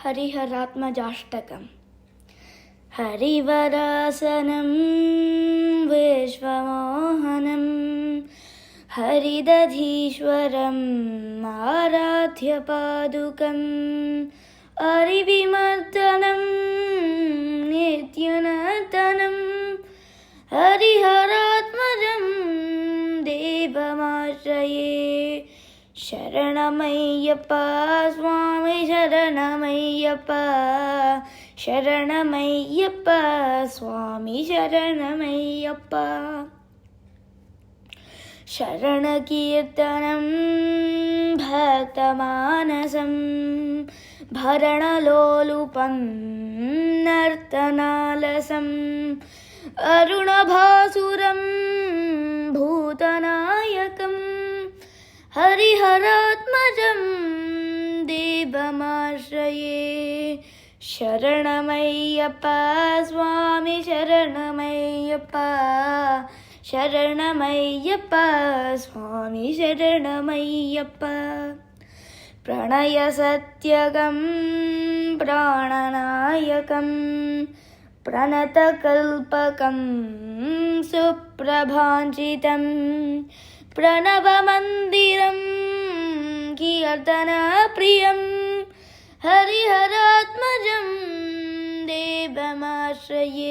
हरिहरात्मजाष्टकम्। हरिवरासनं विश्वमोहनं हरिदधीश्वरम् आराध्यपादुकं हरिविमर्दनं नित्यनर्तनं हरिहरात्मजं देवमाश्रये। शरणमय्यप्पा स्वामी शरणमय्यप्पा, शरणमय्यप्पा स्वामी शरणमय्यप्पा। शरणकीर्तनं भक्तमानसं भरणलोलुपं नर्तनालसं अरुणभासुरं भूतनायकं हरिहरात्मजं देवमाश्रये। शरणमय्यप्पा स्वामी शरणमय्यप्पा, शरणमय्यप्पा स्वामी शरणमय्यप्पा। प्रणयसत्यगं प्राणनायकं प्रणतकल्पकं सुप्रभाञ्चितं प्रणवमन्दिरं कीर्तनप्रियं हरिहरात्मजं देवमाश्रये।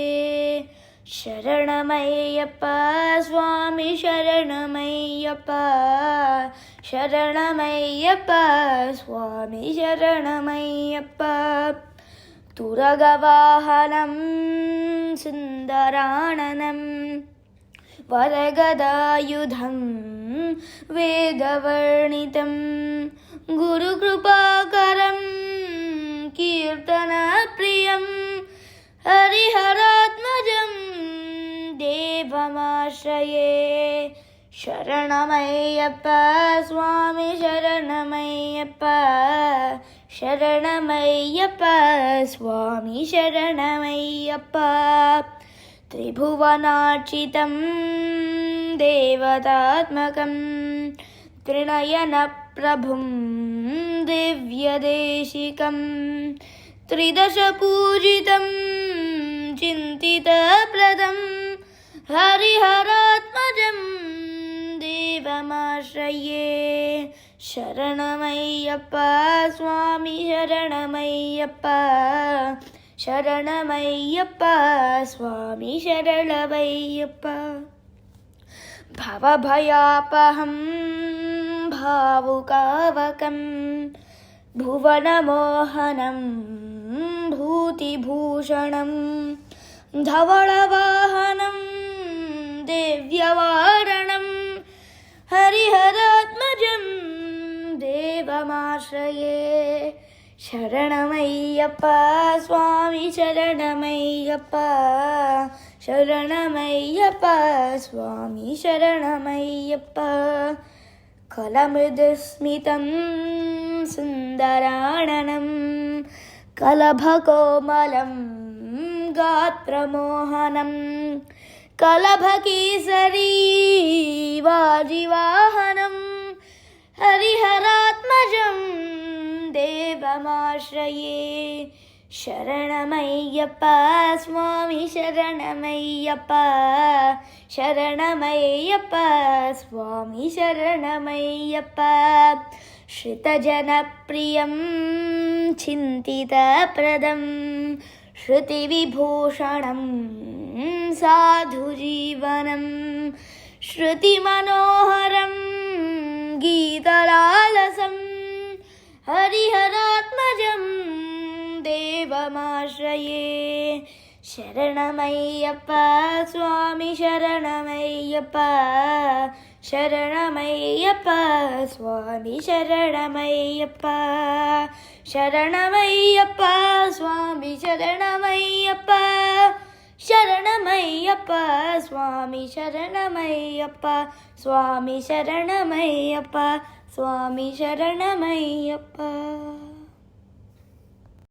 शरणमय्यप्पा स्वामी शरणमय्यप्पा, शरणमय्यप्पा स्वामी शरणमय्यप्पा। तुरगवाहनं सुन्दराननं वरगदायुधं वेदवर्णितं गुरुकृपाकरं कीर्तनप्रियं हरिहरात्मजं देवमाश्रये। शरणमय्यप्पा स्वामी शरणमय्यप्पा, शरणमय्यप्पा स्वामी शरणमय्यप्पा। त्रिभुवनार्चितं देवतात्मकं त्रिनयनप्रभुं दिव्यदेशिकं त्रिदशपूजितं चिन्तितप्रदं हरिहरात्मजं देवमाश्रये। शरणमय्यप्पा स्वामी शरणमय्यप्पा, शरणमय्यप्पा स्वामी शरणमय्यप्पा। भवभयापहं भावुकावकं भुवनमोहनं भूतिभूषणं धवळवाहनं दिव्यवारणं हरिहरात्मजं देवमाश्रये। शरणमय्यप्पा स्वामी शरणमय्यप्पा, शरणमय्यप्पा स्वामी शरणमय्यप्पा। कलमृदुस्मितं सुन्दराननं कलभकोमलं गात्रमोहनं कलभकेसरी वाजिवाहनं हरिहरात्मजं देवमाश्रये। शरणमय्यप्पा स्वामी शरणमय्यप्पा, शरणमय्यप्पा स्वामी शरणमय्यप्पा। श्रितजनप्रियं चिन्तितप्रदं श्रुतिविभूषणं साधुजीवनं श्रुतिमनोहरं गीतलालसं हरिहरात्मजं देवमाश्रये। शरणमय्यप्पा स्वामी शरणमय्यप्पा, शरणमय्यप्पा स्वामी शरणमय्यप्पा। शरणमय्यप्पा स्वामी शरणमय्यप्पा, शरणमय्यप्पा स्वामी शरणमय्यप्पा, स्वामी शरणमय्यप्पा, स्वामी शरणमय्यप्पा।